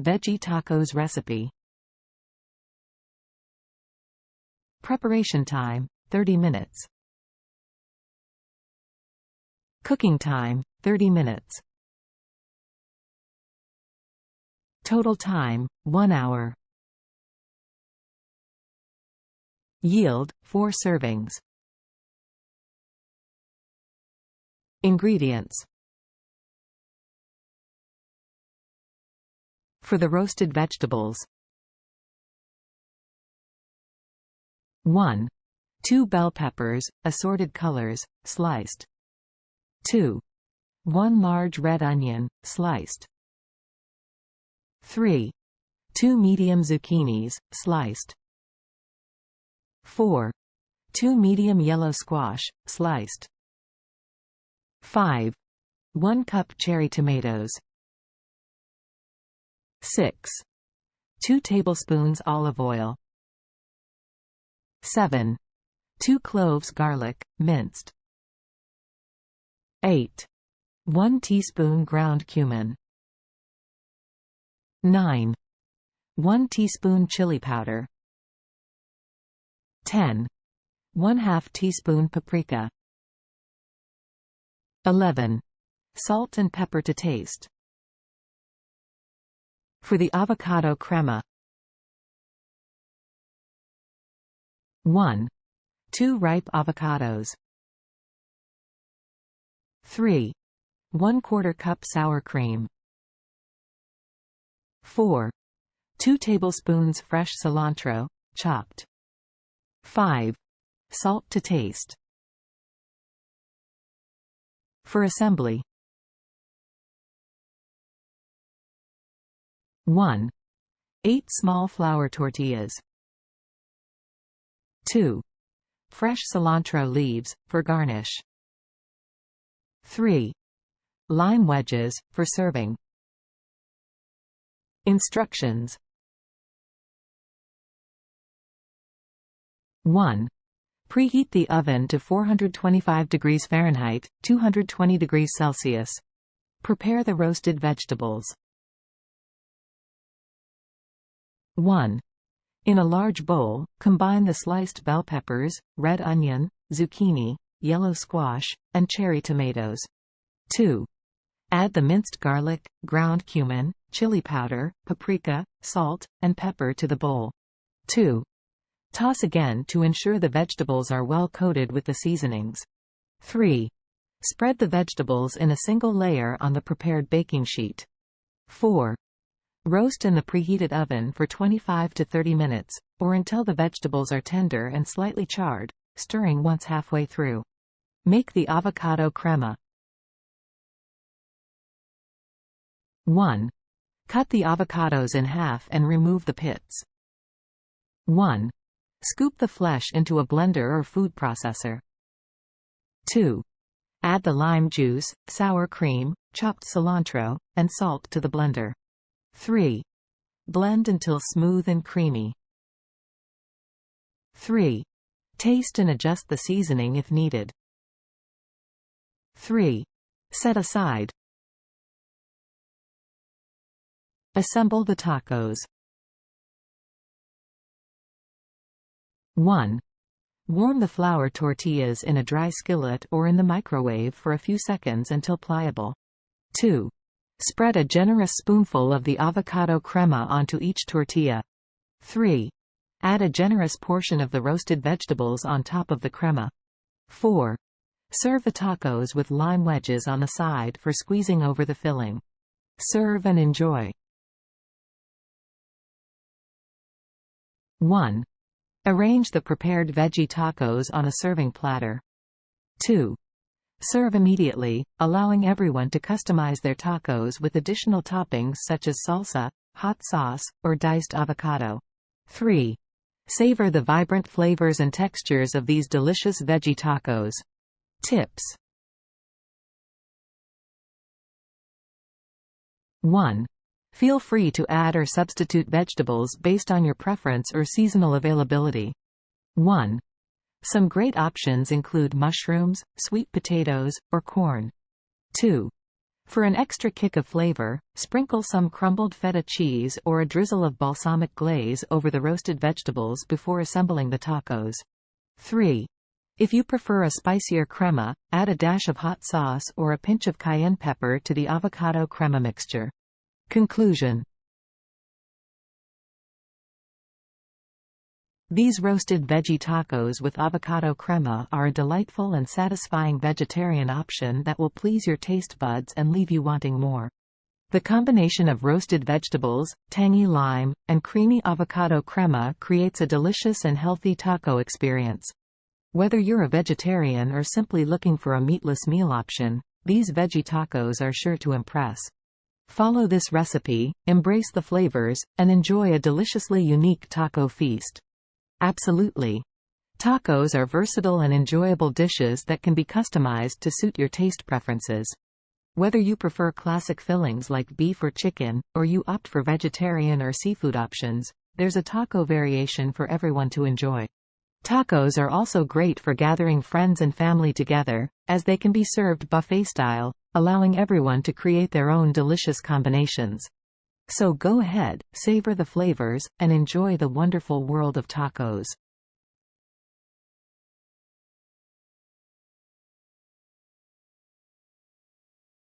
Veggie tacos recipe. Preparation time, 30 minutes. Cooking time, 30 minutes. Total time, 1 hour. Yield, 4 servings. Ingredients. For the roasted vegetables: 1. 2 bell peppers, assorted colors, sliced. 2. 1 large red onion, sliced. 3. 2 medium zucchinis, sliced. 4. 2 medium yellow squash, sliced. 5. 1 cup cherry tomatoes. 6. 2 tablespoons olive oil. 7. 2 cloves garlic, minced. 8. 1 teaspoon ground cumin. 9. 1 teaspoon chili powder. 10. 1/2 teaspoon paprika. 11. Salt and pepper to taste. For the avocado crema: 1. 2 ripe avocados. 3. 1/4 cup sour cream. 4. 2 tablespoons fresh cilantro, chopped. 5. Salt to taste. For assembly: 1. 8 small flour tortillas. 2. Fresh cilantro leaves, for garnish. 3. Lime wedges, for serving. Instructions. 1. Preheat the oven to 425 degrees Fahrenheit, 220 degrees Celsius. Prepare the roasted vegetables. 1. In a large bowl, combine the sliced bell peppers, red onion, zucchini, yellow squash, and cherry tomatoes. 2. Add the minced garlic, ground cumin, chili powder, paprika, salt, and pepper to the bowl. 2. Toss again to ensure the vegetables are well coated with the seasonings. 3. Spread the vegetables in a single layer on the prepared baking sheet. 4. Roast in the preheated oven for 25 to 30 minutes, or until the vegetables are tender and slightly charred, stirring once halfway through. Make the avocado crema. 1. Cut the avocados in half and remove the pits. 1. Scoop the flesh into a blender or food processor. 2. Add the lime juice, sour cream, chopped cilantro, and salt to the blender. 3. Blend until smooth and creamy. 3. Taste and adjust the seasoning if needed. 3. Set aside. Assemble the tacos. 1. Warm the flour tortillas in a dry skillet or in the microwave for a few seconds until pliable. 2. Spread a generous spoonful of the avocado crema onto each tortilla. 3. Add a generous portion of the roasted vegetables on top of the crema. 4. Serve the tacos with lime wedges on the side for squeezing over the filling. Serve and enjoy. 1. Arrange the prepared veggie tacos on a serving platter. 2. Serve immediately, allowing everyone to customize their tacos with additional toppings such as salsa, hot sauce, or diced avocado. 3. Savor the vibrant flavors and textures of these delicious veggie tacos. Tips. 1. Feel free to add or substitute vegetables based on your preference or seasonal availability. 1. Some great options include mushrooms, sweet potatoes, or corn. 2. For an extra kick of flavor, sprinkle some crumbled feta cheese or a drizzle of balsamic glaze over the roasted vegetables before assembling the tacos. 3. If you prefer a spicier crema, add a dash of hot sauce or a pinch of cayenne pepper to the avocado crema mixture. Conclusion. These roasted veggie tacos with avocado crema are a delightful and satisfying vegetarian option that will please your taste buds and leave you wanting more. The combination of roasted vegetables, tangy lime, and creamy avocado crema creates a delicious and healthy taco experience. Whether you're a vegetarian or simply looking for a meatless meal option, these veggie tacos are sure to impress. Follow this recipe, embrace the flavors, and enjoy a deliciously unique taco feast. Absolutely. Tacos are versatile and enjoyable dishes that can be customized to suit your taste preferences. Whether you prefer classic fillings like beef or chicken, or you opt for vegetarian or seafood options, there's a taco variation for everyone to enjoy. Tacos are also great for gathering friends and family together, as they can be served buffet style, allowing everyone to create their own delicious combinations. So go ahead, savor the flavors, and enjoy the wonderful world of tacos.